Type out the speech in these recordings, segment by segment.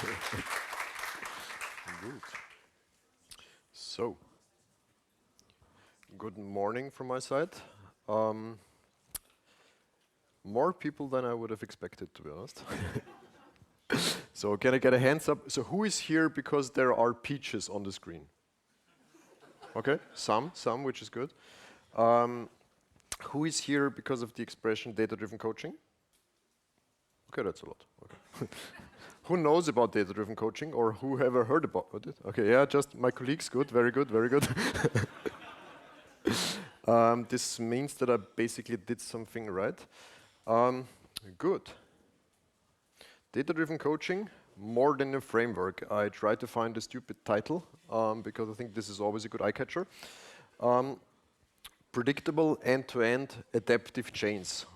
Good. So, good morning from my side. More people than I would have expected, to be honest. So, can I get a hands up? So, who is here because there are peaches on the screen? Okay, some, which is good. Who is here because of the expression data-driven coaching? Okay, that's a lot. Okay. Who knows about data-driven coaching, or who ever heard about it? Okay, yeah, just my colleagues. Good, very good, very good. This means that I basically did something right. Good. Data-driven coaching, more than a framework. I tried to find a stupid title because I think this is always a good eye catcher. Predictable end-to-end adaptive chains.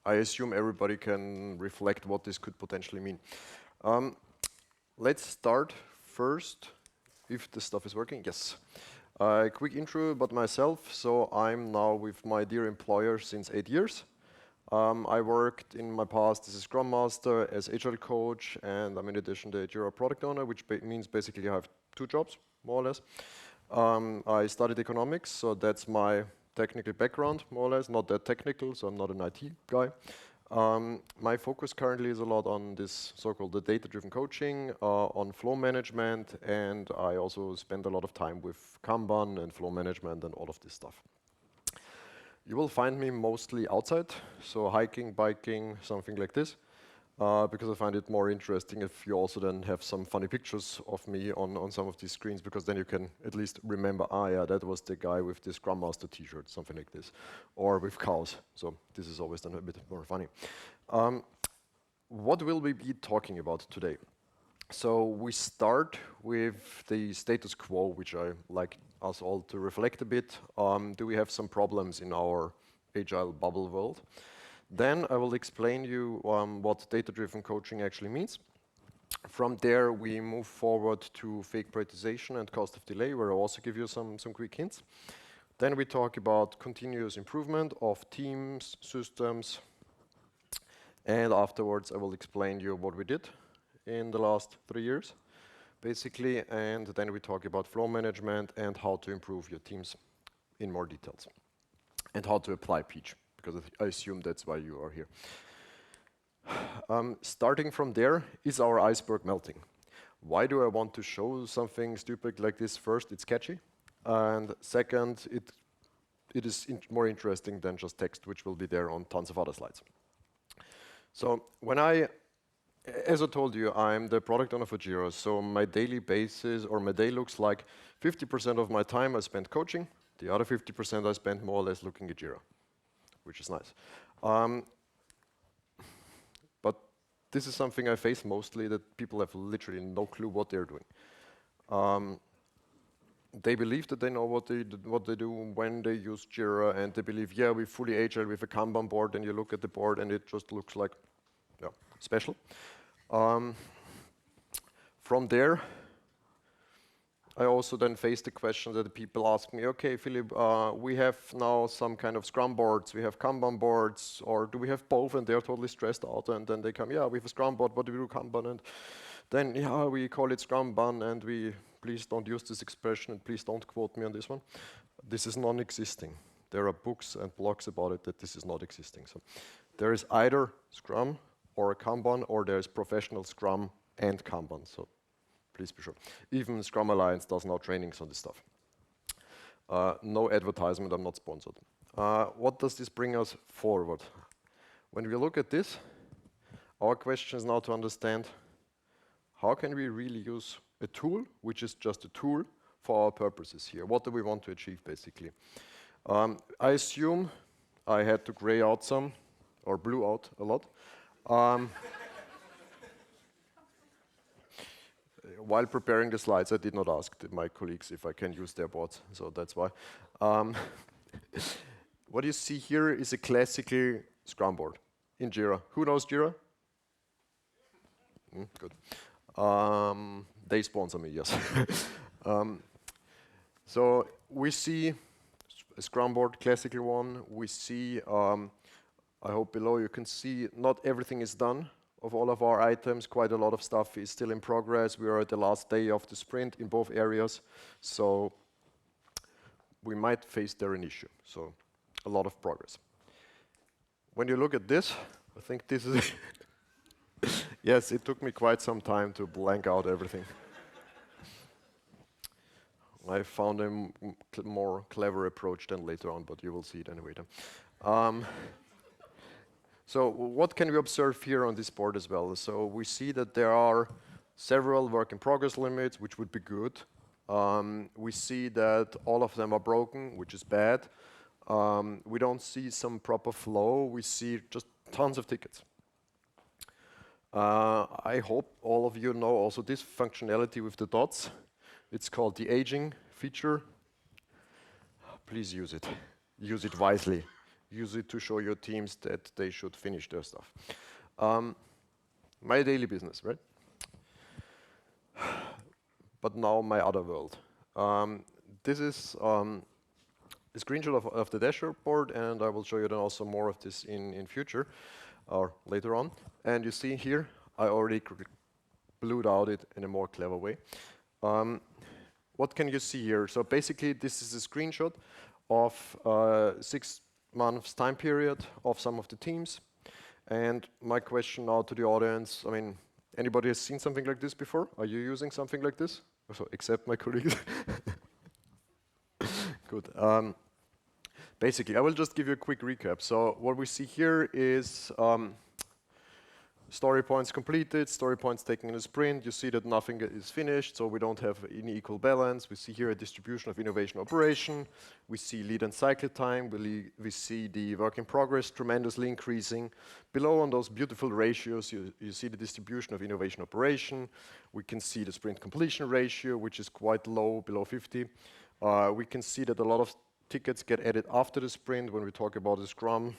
I assume everybody can reflect what this could potentially mean. Let's start first, if the stuff is working. Yes. A quick intro about myself. So I'm now with my dear employer since 8 years. I worked in my past as a Scrum Master, as Agile Coach, and I'm in addition the Jira Product Owner, which means basically I have 2 jobs, more or less. I studied economics, so that's my technical background, more or less. Not that technical, so I'm not an IT guy. My focus currently is a lot on this so-called the data-driven coaching, on flow management, and I also spend a lot of time with Kanban and flow management and all of this stuff. You will find me mostly outside, so hiking, biking, something like this, because I find it more interesting if you also then have some funny pictures of me on some of these screens, because then you can at least remember, yeah, that was the guy with the Scrum Master t-shirt, something like this, or with cows. So this is always then a bit more funny. What will we be talking about today? So we start with the status quo, which I like us all to reflect a bit. Do we have some problems in our agile bubble world? Then I will explain you what data-driven coaching actually means. From there, we move forward to fake prioritization and cost of delay, where I'll also give you some quick hints. Then we talk about continuous improvement of teams, systems, and afterwards I will explain you what we did in the last 3 years, basically, and then we talk about flow management and how to improve your teams in more details, and how to apply Peach, because I assume that's why you are here. Starting from there, is our iceberg melting? Why do I want to show something stupid like this? First, it's catchy, and second, it is more interesting than just text, which will be there on tons of other slides. So as I told you, I'm the product owner for Jira, so my daily basis, or my day looks like 50% of my time I spend coaching, the other 50% I spend more or less looking at Jira, which is nice. But this is something I face mostly, that people have literally no clue what they're doing. They believe that they know what they do when they use Jira, and they believe, yeah, we're fully agile with a Kanban board, and you look at the board and it just looks like, yeah, special. From there, I also then face the question that the people ask me, okay, Philipp, we have now some kind of Scrum boards, we have Kanban boards, or do we have both? And they're totally stressed out, and then they come, yeah, we have a Scrum board, but we do Kanban, and then, yeah, we call it Scrumban, and please don't use this expression, and please don't quote me on this one. This is non-existing. There are books and blogs about it that this is not existing. So there is either Scrum or a Kanban, or there is professional Scrum and Kanban, so please be sure. Even Scrum Alliance does now trainings on this stuff. No advertisement, I'm not sponsored. What does this bring us forward? When we look at this, our question is now to understand how can we really use a tool, which is just a tool, for our purposes here. What do we want to achieve, basically? I assume I had to gray out some, or blue out a lot. While preparing the slides, I did not ask my colleagues if I can use their boards, so that's why. What you see here is a classical Scrum board in Jira. Who knows Jira? Good. They sponsor me, yes. So we see a Scrum board, classical one. We see, I hope below you can see, not everything is done. of all of our items. Quite a lot of stuff is still in progress. We are at the last day of the sprint in both areas, so we might face there an issue. So a lot of progress. When you look at this, I think this is yes, it took me quite some time to blank out everything. I found a more clever approach than later on, but you will see it anyway. So what can we observe here on this board as well? So we see that there are several work in progress limits, which would be good. We see that all of them are broken, which is bad. We don't see some proper flow. We see just tons of tickets. I hope all of you know also this functionality with the dots. It's called the aging feature. Please use it. Use it wisely. Use it to show your teams that they should finish their stuff. My daily business, right? But now my other world. This is a screenshot of the dashboard, and I will show you then also more of this in future or later on. And you see here, I already blued out it in a more clever way. What can you see here? So basically, this is a screenshot of 6 months time period of some of the teams. And my question now to the audience, I mean, anybody has seen something like this before? Are you using something like this? So, except my colleagues. Good. Basically, I will just give you a quick recap. So what we see here is story points completed, story points taken in a sprint. You see that nothing is finished, so we don't have any equal balance. We see here a distribution of innovation operation. We see lead and cycle time. We see the work in progress tremendously increasing. Below on those beautiful ratios, you see the distribution of innovation operation. We can see the sprint completion ratio, which is quite low, below 50. We can see that a lot of tickets get added after the sprint when we talk about the Scrum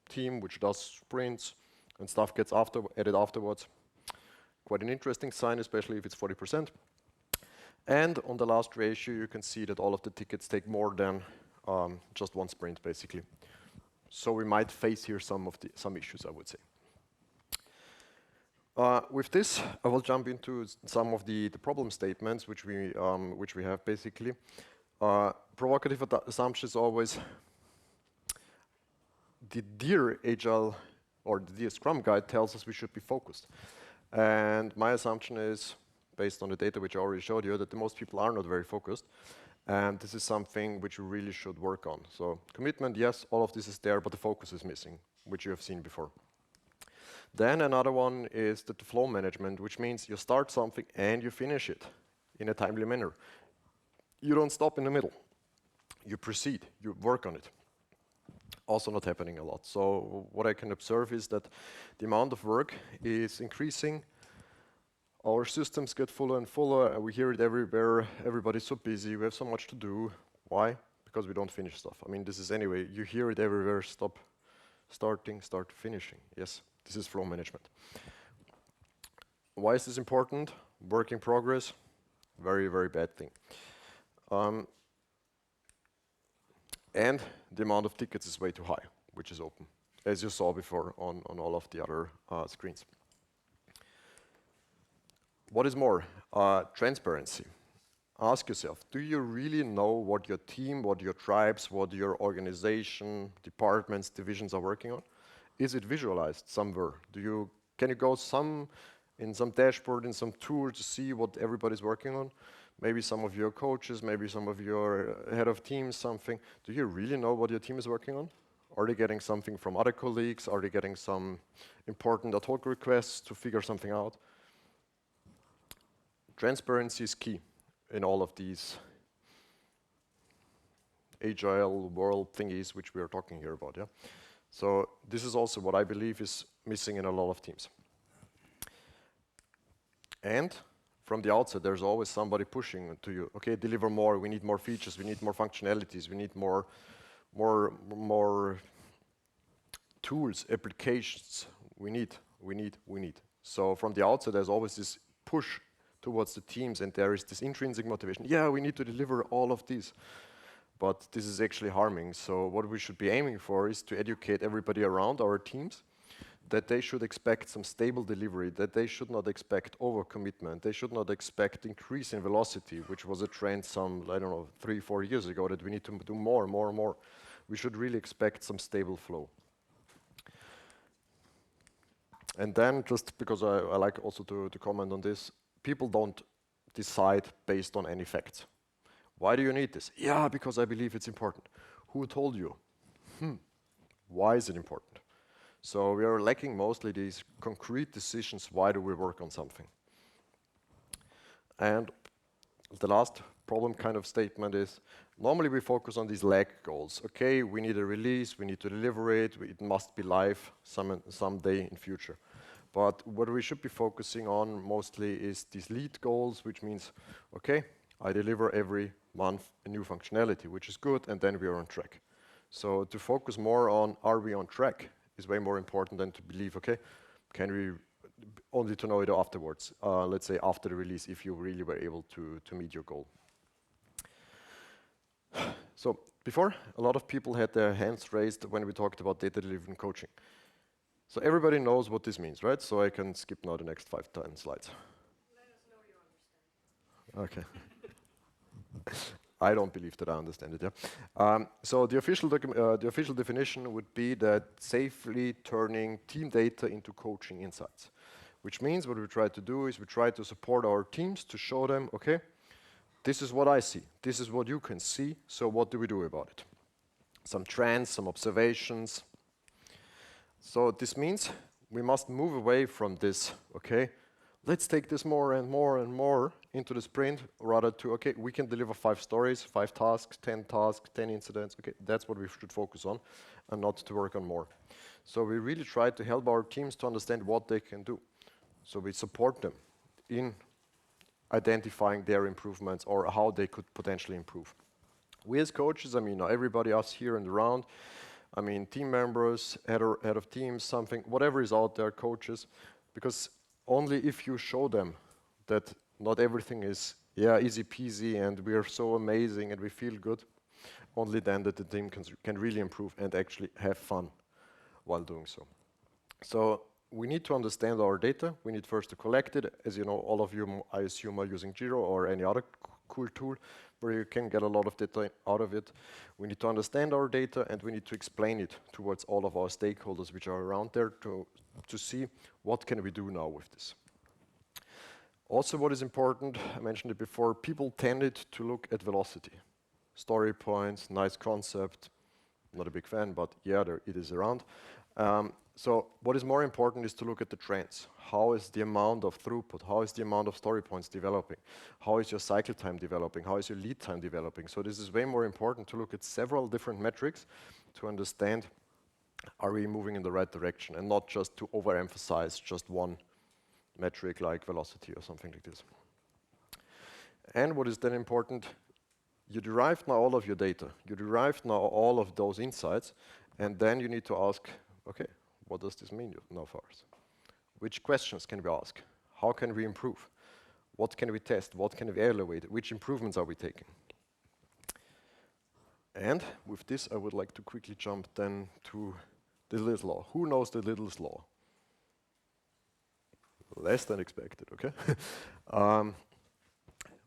team, which does sprints. And stuff gets added afterwards. Quite an interesting sign, especially if it's 40%. And on the last ratio, you can see that all of the tickets take more than just one sprint, basically. So we might face here some issues, I would say. With this, I will jump into some of the problem statements which we have, basically. Provocative assumption is always the dear Agile or the Scrum guide tells us we should be focused. And my assumption is, based on the data which I already showed you, that the most people are not very focused. And this is something which we really should work on. So commitment, yes, all of this is there, but the focus is missing, which you have seen before. Then another one is the flow management, which means you start something and you finish it in a timely manner. You don't stop in the middle. You proceed, you work on it. Also not happening a lot. So what I can observe is that the amount of work is increasing. Our systems get fuller and fuller, and we hear it everywhere. Everybody's so busy, we have so much to do. Why? Because we don't finish stuff. I mean, this is anyway, you hear it everywhere, stop, starting, start, finishing. Yes, this is flow management. Why is this important? Work in progress, very, very bad thing. And the amount of tickets is way too high, which is open, as you saw before on all of the other screens. What is more? Transparency. Ask yourself, do you really know what your team, what your tribes, what your organization, departments, divisions are working on? Is it visualized somewhere? Can you go in some dashboard, in some tool to see what everybody's working on? Maybe some of your coaches, maybe some of your head of teams, something. Do you really know what your team is working on? Are they getting something from other colleagues? Are they getting some important ad hoc requests to figure something out? Transparency is key in all of these agile world thingies which we are talking here about. Yeah? So this is also what I believe is missing in a lot of teams. And from the outset, there's always somebody pushing to you. Okay, deliver more. We need more features. We need more functionalities. We need more tools, applications. We need. So from the outset, there's always this push towards the teams, and there is this intrinsic motivation. Yeah, we need to deliver all of these. But this is actually harming. So what we should be aiming for is to educate everybody around our teams that they should expect some stable delivery, that they should not expect overcommitment, they should not expect increase in velocity, which was a trend some, I don't know, 3, 4 years ago, that we need to do more and more and more. We should really expect some stable flow. And then, just because I like also to comment on this, people don't decide based on any facts. Why do you need this? Yeah, because I believe it's important. Who told you? Why is it important? So we are lacking mostly these concrete decisions. Why do we work on something? And the last problem kind of statement is, normally we focus on these lag goals. Okay, we need a release, we need to deliver it, it must be live someday in future. But what we should be focusing on mostly is these lead goals, which means, okay, I deliver every month a new functionality, which is good, and then we are on track. So to focus more on, are we on track, is way more important than to believe, okay, can we, only to know it afterwards, let's say after the release, if you really were able to meet your goal. So before, a lot of people had their hands raised when we talked about data-driven coaching. So everybody knows what this means, right? So I can skip now the next 5, 10 slides. Let us know you understand. Okay. I don't believe that I understand it, yeah. So the official definition would be that safely turning team data into coaching insights, which means what we try to do is we try to support our teams to show them, okay, this is what I see, this is what you can see, so what do we do about it? Some trends, some observations. So this means we must move away from this, okay, let's take this more and more and more into the sprint, rather to, okay, we can deliver 5 stories, 5 tasks, 10 incidents, okay, that's what we should focus on, and not to work on more. So we really try to help our teams to understand what they can do. So we support them in identifying their improvements or how they could potentially improve. We as coaches, I mean, everybody us here and around, I mean, team members, head of teams, something, whatever is out there, coaches, because only if you show them that not everything is, yeah, easy peasy and we are so amazing and we feel good, only then that the team can really improve and actually have fun while doing so. So we need to understand our data. We need first to collect it. As you know, all of you, I assume, are using Jira or any other cool tool where you can get a lot of data out of it. We need to understand our data and we need to explain it towards all of our stakeholders which are around there to see what can we do now with this. Also, what is important, I mentioned it before, people tended to look at velocity. Story points, nice concept, not a big fan, but yeah, it is around. So what is more important is to look at the trends. How is the amount of throughput? How is the amount of story points developing? How is your cycle time developing? How is your lead time developing? So this is way more important to look at several different metrics to understand, are we moving in the right direction, and not just to overemphasize just one metric like velocity or something like this. And what is then important, you derived now all of your data. You derived now all of those insights, and then you need to ask, okay, what does this mean now for us? Which questions can we ask? How can we improve? What can we test? What can we evaluate? Which improvements are we taking? And with this, I would like to quickly jump then to the Little's law. Who knows the Little's law? Less than expected, okay?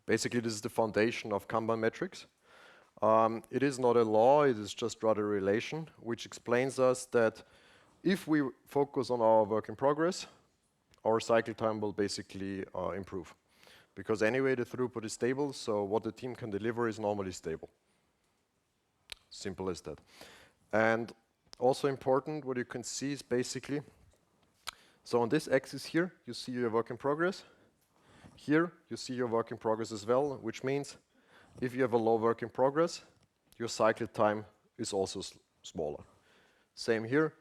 Basically, this is the foundation of Kanban metrics. It is not a law, it is just rather a relation, which explains us that if we focus on our work in progress, our cycle time will basically improve. Because anyway, the throughput is stable, so what the team can deliver is normally stable. Simple as that. And also important, what you can see is basically, so on this axis here, you see your work in progress. Here, you see your work in progress as well, which means if you have a low work in progress, your cycle time is also smaller. Same here,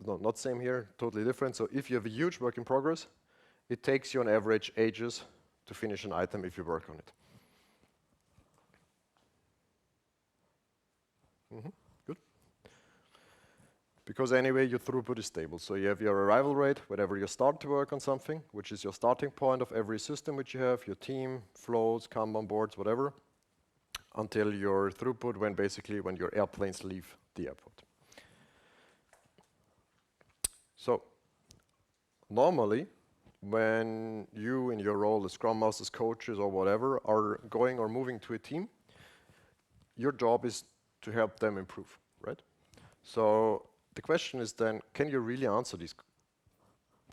no, not same here, totally different. So if you have a huge work in progress, it takes you on average ages to finish an item if you work on it. Good. Because anyway, your throughput is stable. So you have your arrival rate whenever you start to work on something, which is your starting point of every system which you have, your team, flows, Kanban boards, whatever, until your throughput when your airplanes leave the airport. So normally, when you in your role as Scrum Masters, coaches, or whatever are going or moving to a team, your job is to help them improve, right? So the question is then, can you really answer these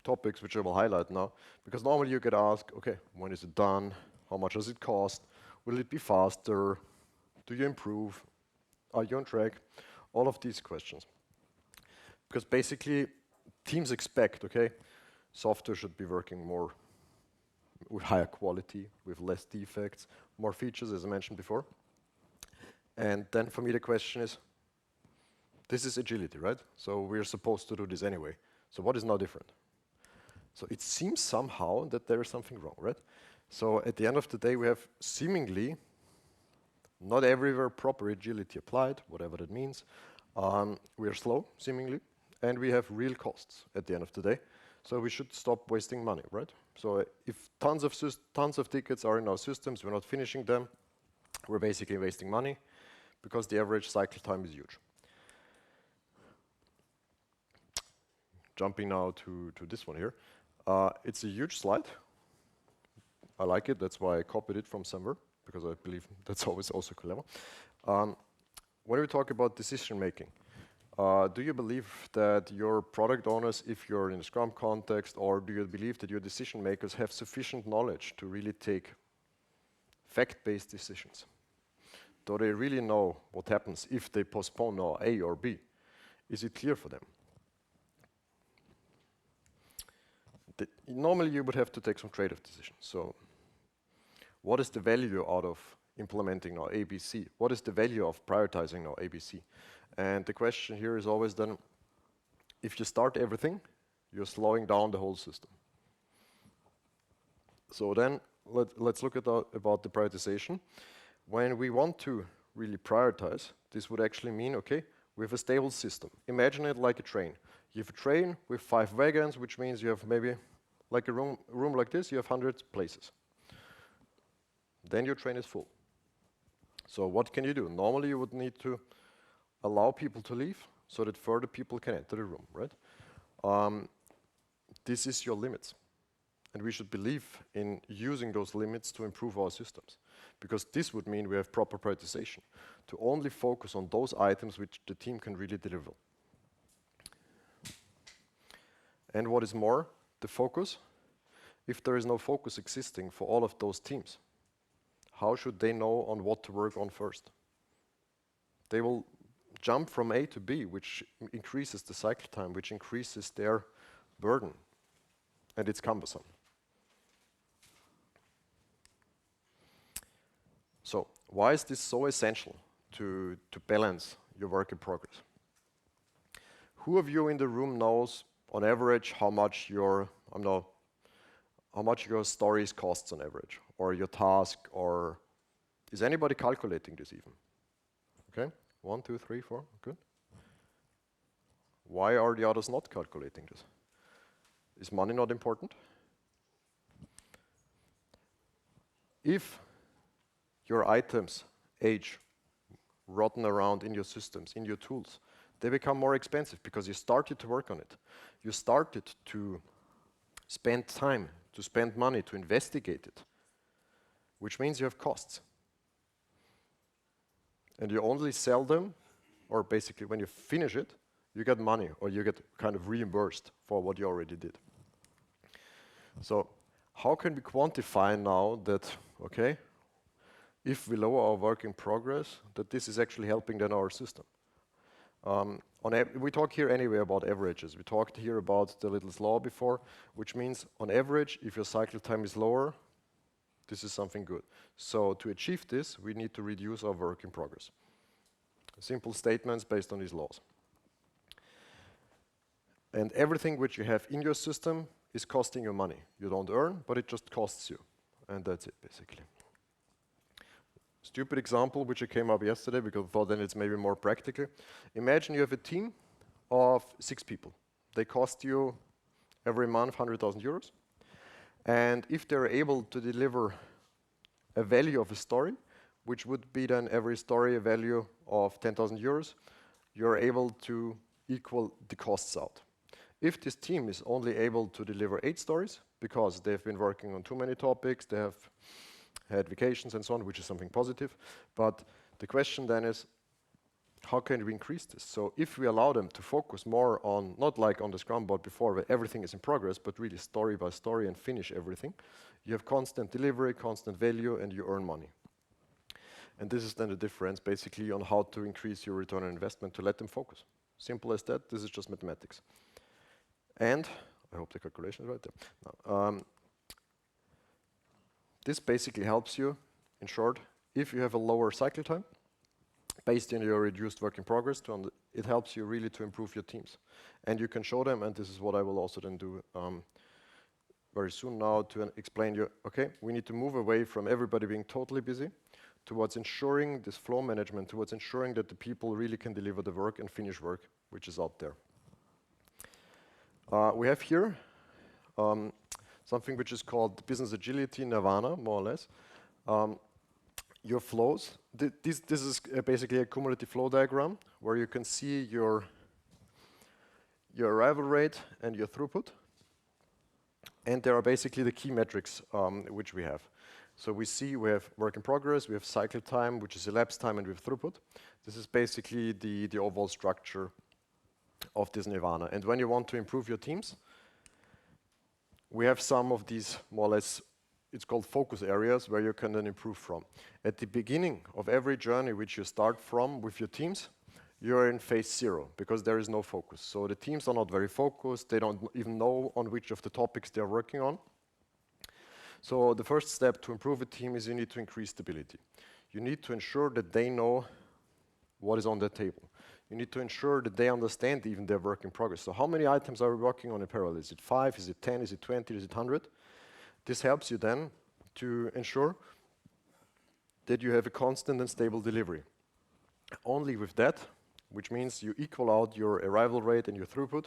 topics, which I will highlight now? Because normally you get asked, okay, when is it done? How much does it cost? Will it be faster? Do you improve? Are you on track? All of these questions. Because basically, teams expect, okay, software should be working more with higher quality, with less defects, more features, as I mentioned before. And then for me, the question is, this is agility, right? So we're supposed to do this anyway. So what is now different? So it seems somehow that there is something wrong, right? So at the end of the day, we have seemingly not everywhere proper agility applied, whatever that means. We are slow, seemingly, and we have real costs at the end of the day. So we should stop wasting money, right? So if tons of tickets are in our systems, we're not finishing them, we're basically wasting money because the average cycle time is huge. Jumping now to this one here. It's a huge slide. I like it, that's why I copied it from somewhere, because I believe that's always also clever. When we talk about decision making, do you believe that your product owners, if you're in a Scrum context, or do you believe that your decision makers have sufficient knowledge to really take fact-based decisions? Do they really know what happens if they postpone now A or B? Is it clear for them? Normally you would have to take some trade-off decisions. So what is the value out of implementing now ABC? What is the value of prioritizing now ABC? And the question here is always then, if you start everything, you're slowing down the whole system. So then let's look at about the prioritization. When we want to really prioritize, this would actually mean, okay, we have a stable system. Imagine it like a train. You have a train with 5 wagons, which means you have maybe like a room like this, you have 100 places. Then your train is full. So what can you do? Normally you would need to allow people to leave so that further people can enter the room, right? This is your limits. And we should believe in using those limits to improve our systems. Because this would mean we have proper prioritization, to only focus on those items which the team can really deliver. And what is more, the focus. If there is no focus existing for all of those teams, how should they know on what to work on first? They will jump from A to B, which increases the cycle time, which increases their burden, and it's cumbersome. So why is this so essential to balance your work in progress? Who of you in the room knows on average how much your stories costs on average, or your task, or is anybody calculating this even? Okay, 1, 2, 3, 4, good. Why are the others not calculating this? Is money not important? If your items age, rotten around in your systems, in your tools, they become more expensive because you started to work on it. You started to spend time, to spend money, to investigate it, which means you have costs. And you only sell them, or basically when you finish it, you get money, or you get kind of reimbursed for what you already did. So how can we quantify now that, okay, if we lower our work in progress, that this is actually helping then our system? We talk here anyway about averages. We talked here about the Little's Law before, which means on average, if your cycle time is lower, this is something good. So to achieve this, we need to reduce our work in progress. Simple statements based on these laws. And everything which you have in your system is costing you money. You don't earn, but it just costs you. And that's it, basically. Stupid example, which came up yesterday, because I thought then it's maybe more practical. Imagine you have a team of 6 people. They cost you every month 100,000 euros. And if they're able to deliver a value of a story, which would be then every story a value of 10,000 euros, you're able to equal the costs out. If this team is only able to deliver 8 stories because they've been working on too many topics, they have had vacations and so on, which is something positive. But the question then is, how can we increase this? So if we allow them to focus more on, not like on the Scrum board before where everything is in progress, but really story by story and finish everything, you have constant delivery, constant value, and you earn money. And this is then the difference basically on how to increase your return on investment to let them focus. Simple as that. This is just mathematics. And I hope the calculation is right there. No, this basically helps you, in short, if you have a lower cycle time, based on your reduced work in progress, it helps you really to improve your teams. And you can show them, and this is what I will also then do very soon now to explain you, okay, we need to move away from everybody being totally busy towards ensuring this flow management, towards ensuring that the people really can deliver the work and finish work, which is out there. We have here something which is called business agility nirvana, more or less. Your flows. This is basically a cumulative flow diagram where you can see your arrival rate and your throughput. And there are basically the key metrics which we have. So we see we have work in progress, we have cycle time, which is elapsed time, and we have throughput. This is basically the overall structure of this nirvana. And when you want to improve your teams, we have some of these more or less, it's called focus areas where you can then improve from. At the beginning of every journey which you start from with your teams, you're in phase 0 because there is no focus. So the teams are not very focused. They don't even know on which of the topics they're working on. So the first step to improve a team is you need to increase stability. You need to ensure that they know what is on the table. You need to ensure that they understand even their work in progress. So how many items are we working on in parallel? Is it 5? Is it 10? Is it 20? Is it 100? This helps you then to ensure that you have a constant and stable delivery. Only with that, which means you equal out your arrival rate and your throughput,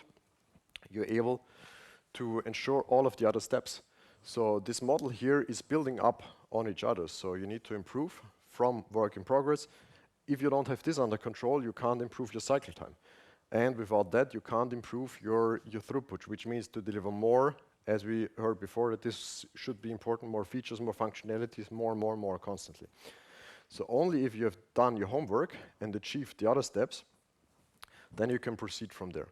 you're able to ensure all of the other steps. So this model here is building up on each other. So you need to improve from work in progress. If you don't have this under control, you can't improve your cycle time. And without that, you can't improve your throughput, which means to deliver more, as we heard before, that this should be important, more features, more functionalities, more constantly. So only if you have done your homework and achieved the other steps, then you can proceed from there.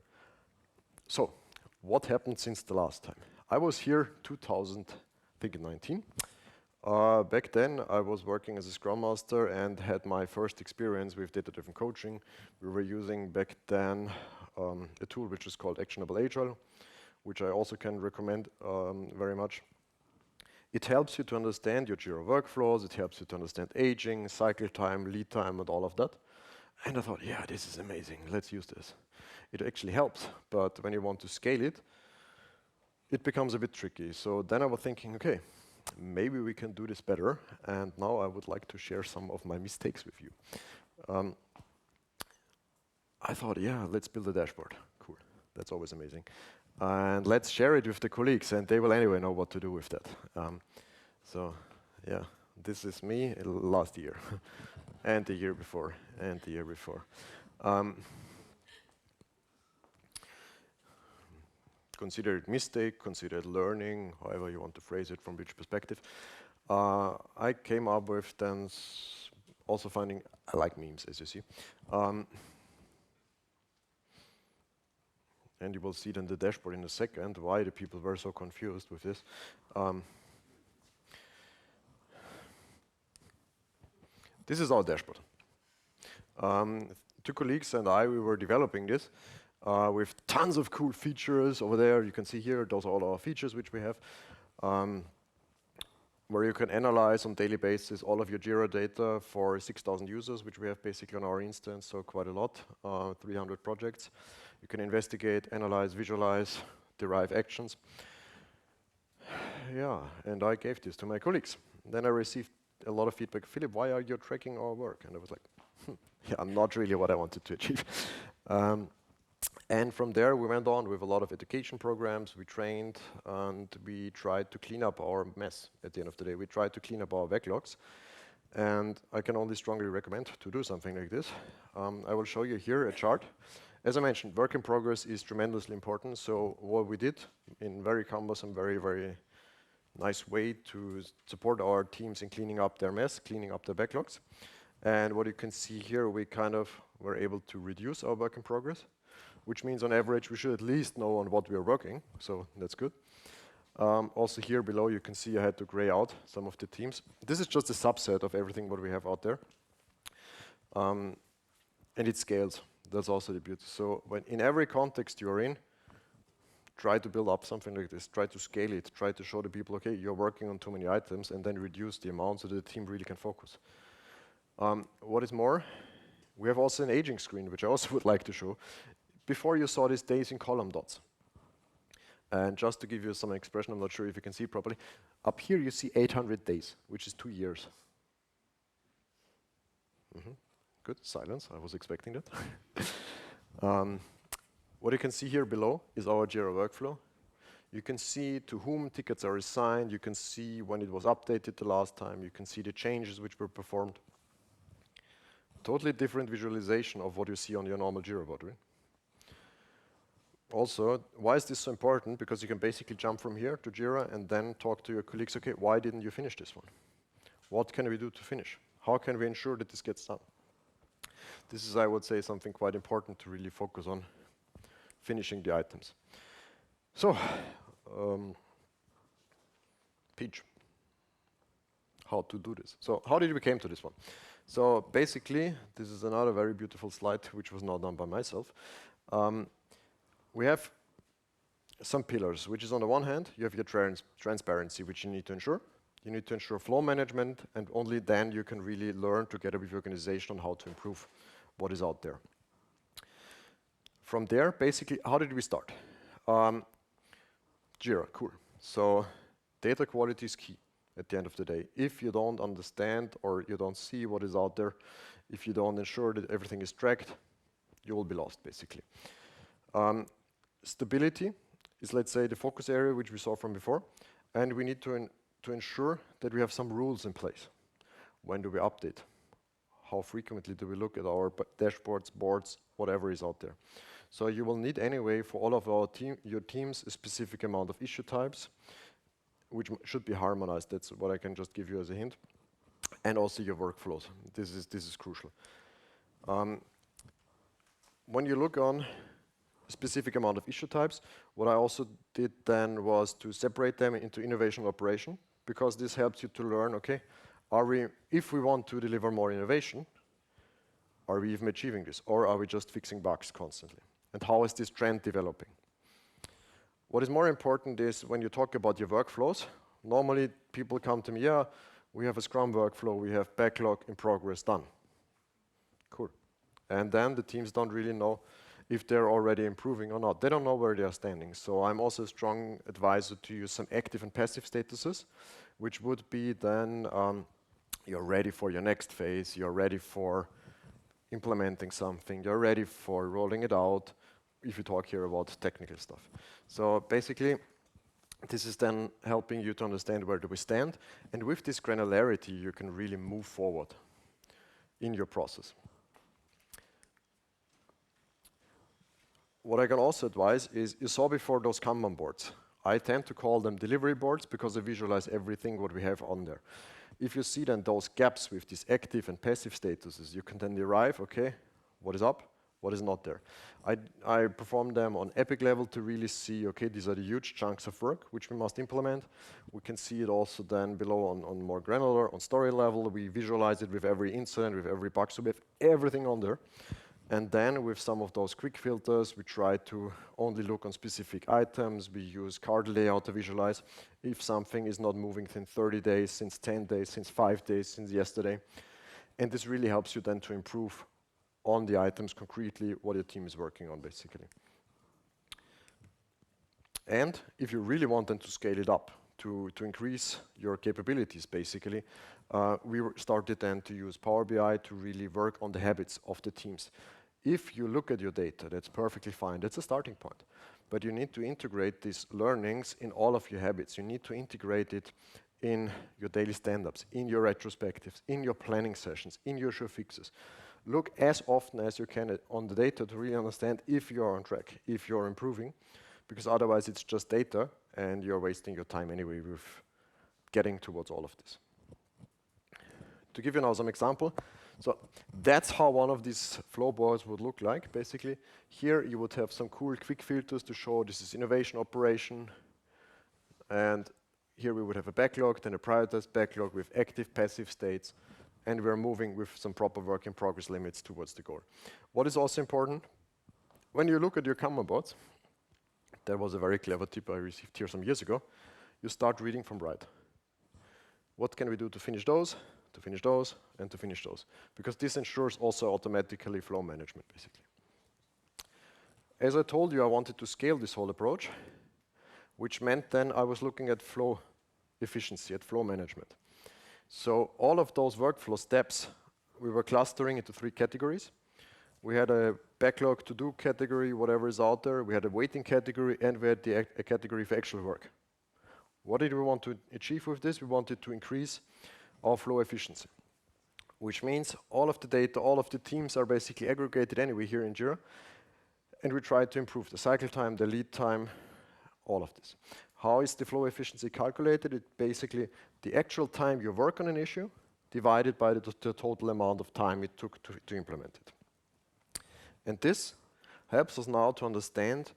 So what happened since the last time? I was here 2019. Back then, I was working as a Scrum Master and had my first experience with data-driven coaching. We were using back then a tool which is called Actionable Agile, which I also can recommend very much. It helps you to understand your Jira workflows. It helps you to understand aging, cycle time, lead time, and all of that. And I thought, yeah, this is amazing. Let's use this. It actually helps, but when you want to scale it, it becomes a bit tricky. So then I was thinking, okay, maybe we can do this better. And now I would like to share some of my mistakes with you. I thought, yeah, let's build a dashboard. Cool. That's always amazing. And let's share it with the colleagues, and they will anyway know what to do with that. So, yeah, this is me last year, and the year before, and the year before. Consider it mistake, consider it learning, however you want to phrase it, from which perspective. I came up with then also finding, I like memes, as you see. And you will see then the dashboard in a second, why the people were so confused with this. This is our dashboard. 2 colleagues and I, we were developing this with tons of cool features over there. You can see here, those are all our features which we have, where you can analyze on daily basis all of your Jira data for 6,000 users, which we have basically on our instance, so quite a lot, 300 projects. You can investigate, analyze, visualize, derive actions. Yeah, and I gave this to my colleagues. Then I received a lot of feedback. Philipp, why are you tracking our work? And I was like, yeah, not really what I wanted to achieve. And from there, we went on with a lot of education programs. We trained, and we tried to clean up our mess at the end of the day. We tried to clean up our backlogs. And I can only strongly recommend to do something like this. I will show you here a chart. As I mentioned, work in progress is tremendously important. So what we did in very cumbersome, very nice way to support our teams in cleaning up their mess, cleaning up their backlogs. And what you can see here, we kind of were able to reduce our work in progress, which means on average we should at least know on what we are working. So that's good. Also here below you can see I had to gray out some of the teams. This is just a subset of everything what we have out there. And it scales. That's also the beauty. So when in every context you're in, try to build up something like this. Try to scale it. Try to show the people, okay, you're working on too many items, and then reduce the amount so that the team really can focus. What is more, we have also an aging screen, which I also would like to show. Before you saw these days in column dots. And just to give you some expression, I'm not sure if you can see properly. Up here you see 800 days, which is 2 years. Good, silence, I was expecting that. What you can see here below is our Jira workflow. You can see to whom tickets are assigned. You can see when it was updated the last time. You can see the changes which were performed. Totally different visualization of what you see on your normal Jira board, right? Also, why is this so important? Because you can basically jump from here to Jira and then talk to your colleagues, okay, why didn't you finish this one? What can we do to finish? How can we ensure that this gets done? This is, I would say, something quite important to really focus on finishing the items. So, Peach, how to do this? So, how did we came to this one? So, basically, this is another very beautiful slide, which was not done by myself. We have some pillars, which is on the one hand, you have your transparency, which you need to ensure. You need to ensure flow management, and only then you can really learn together with your organization on how to improve what is out there. From there, basically, how did we start? Jira, cool. So data quality is key at the end of the day. If you don't understand or you don't see what is out there, if you don't ensure that everything is tracked, you will be lost, basically. Stability is, let's say, the focus area which we saw from before, and we need to ensure that we have some rules in place. When do we update? How frequently do we look at our dashboards, boards, whatever is out there? So you will need anyway for all of your teams a specific amount of issue types, which should be harmonized. That's what I can just give you as a hint. And also your workflows. This is crucial. When you look on specific amount of issue types, what I also did then was to separate them into innovation and operation, because this helps you to learn, okay, if we want to deliver more innovation, are we even achieving this, or are we just fixing bugs constantly? And how is this trend developing? What is more important is when you talk about your workflows, normally people come to me, yeah, we have a Scrum workflow, we have backlog in progress done. Cool. And then the teams don't really know if they're already improving or not. They don't know where they are standing. So I'm also a strong advisor to use some active and passive statuses, which would be then you're ready for your next phase, you're ready for implementing something, you're ready for rolling it out, if you talk here about technical stuff. So basically, this is then helping you to understand where do we stand, and with this granularity, you can really move forward in your process. What I can also advise is, you saw before those Kanban boards. I tend to call them delivery boards because I visualize everything what we have on there. If you see then those gaps with these active and passive statuses, you can then derive, okay, what is up, what is not there. I perform them on epic level to really see, okay, these are the huge chunks of work which we must implement. We can see it also then below on more granular, on story level. We visualize it with every incident, with every bug, so we have everything on there. And then with some of those quick filters, we try to only look on specific items. We use card layout to visualize if something is not moving since 30 days, since 10 days, since 5 days, since yesterday. And this really helps you then to improve on the items concretely what your team is working on, basically. And if you really want them to scale it up, to increase your capabilities, basically, we started then to use Power BI to really work on the habits of the teams. If you look at your data, that's perfectly fine. That's a starting point. But you need to integrate these learnings in all of your habits. You need to integrate it in your daily stand-ups, in your retrospectives, in your planning sessions, in your show fixes. look as often as you can on the data to really understand if you're on track, if you're improving, because otherwise it's just data and you're wasting your time anyway with getting towards all of this. To give you now some example, so that's how one of these flow boards would look like, basically. Here you would have some cool quick filters to show this is innovation operation, and here we would have a backlog, then a prioritized backlog with active, passive states, and we're moving with some proper work in progress limits towards the goal. What is also important, when you look at your Kanban boards, that was a very clever tip I received here some years ago, you start reading from right. What can we do to finish those, and to finish those? Because this ensures also automatically flow management, basically. As I told you, I wanted to scale this whole approach, which meant then I was looking at flow efficiency, at flow management. So all of those workflow steps, we were clustering into 3 categories. We had a backlog to-do category, whatever is out there. We had a waiting category, and we had a category for actual work. What did we want to achieve with this? We wanted to increase our flow efficiency, which means all of the data, all of the teams are basically aggregated anyway here in Jira, and we try to improve the cycle time, the lead time, all of this. How is the flow efficiency calculated? It's basically the actual time you work on an issue divided by the total amount of time it took to implement it. And this helps us now to understand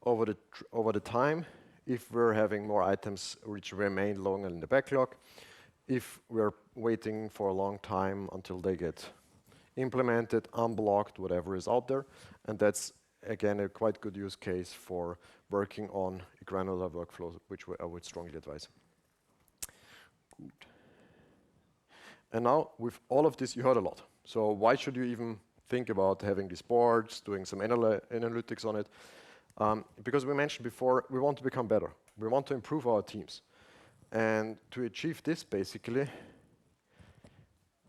over the time if we're having more items which remain longer in the backlog, if we're waiting for a long time until they get implemented, unblocked, whatever is out there. And that's, again, a quite good use case for working on a granular workflow, which I would strongly advise. Good. And now, with all of this, you heard a lot. So why should you even think about having these boards, doing some analytics on it? Because we mentioned before, we want to become better. We want to improve our teams. And to achieve this, basically,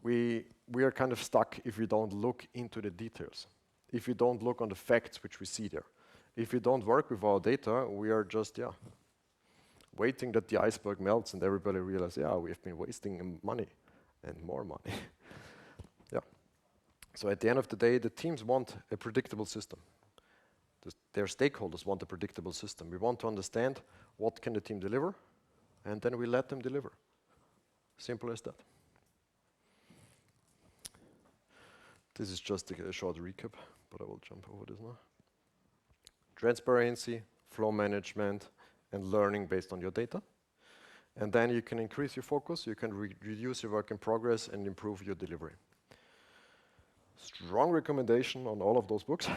we are kind of stuck if we don't look into the details, if we don't look on the facts which we see there. If we don't work with our data, we are just, waiting that the iceberg melts and everybody realizes, we've been wasting money and more money. So at the end of the day, the teams want a predictable system. Their stakeholders want a predictable system. We want to understand what can the team deliver, and then we let them deliver. Simple as that. This is just a short recap, but I will jump over this now. Transparency, flow management, and learning based on your data. And then you can increase your focus, you can reduce your work in progress, and improve your delivery. Strong recommendation on all of those books.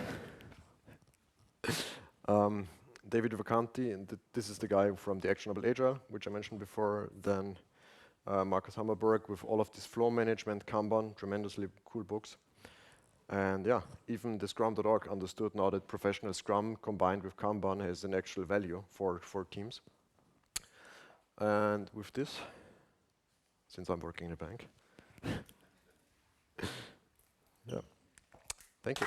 David Vacanti, and this is the guy from the Actionable Agile, which I mentioned before. Then Marcus Hammerberg with all of this flow management, Kanban, tremendously cool books. And even the Scrum.org understood now that professional Scrum combined with Kanban has an actual value for teams. And with this, since I'm working in a bank, thank you.